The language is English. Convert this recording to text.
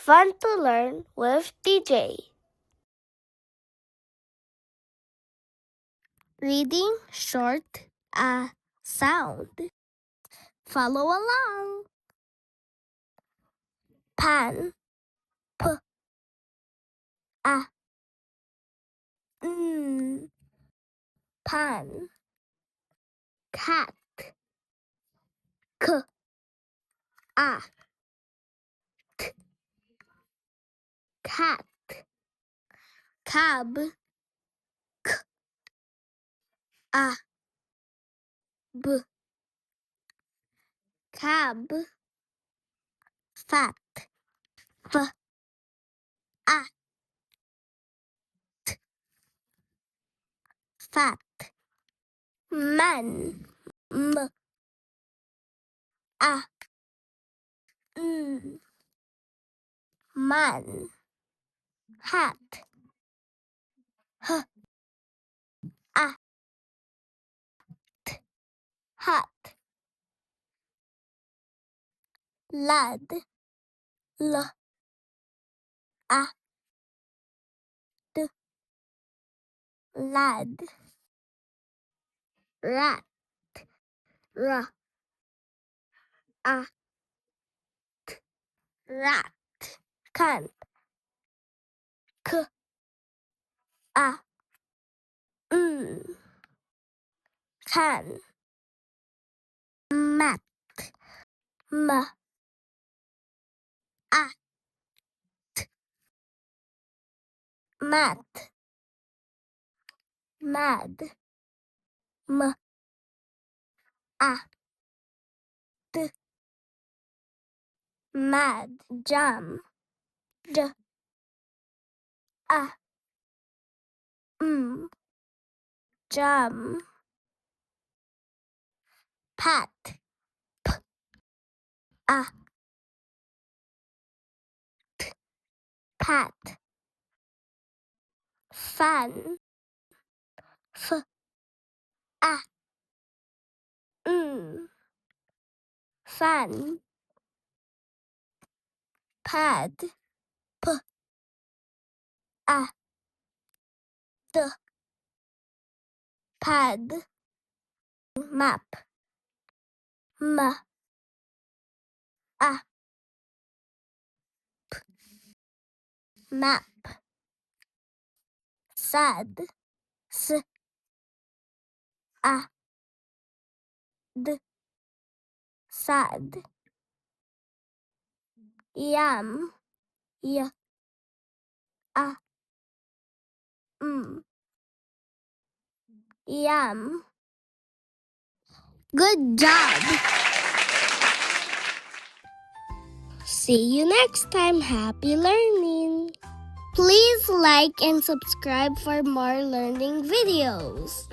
Fun to learn with DJ. Reading short sound. Follow along. Pan, p, a, n. Pan. Cat, k, a, t. Cat. Cab, k, a, b. Cab. Fat, f, a, t. Fat. Man, m, a, n. Man. Hat, h, a, t. Hat. Lad, l, a, d. Lad. Rat, r, a, t. Rat. Can, k, a, n. Can. Mat, m, a, t. Mat. Mad, m, a, d. Mad. Jam, j, a, m. Jam. Pat, p, a, t. Pat. Fan, f, a, n. Fan. Pad, p, a, d. Pad. Map, m, a, p. Map. Sad, s, a, d. Sad. Yam, y, a, m. Yam. Good job! See you next time. Happy learning! Please like and subscribe for more learning videos.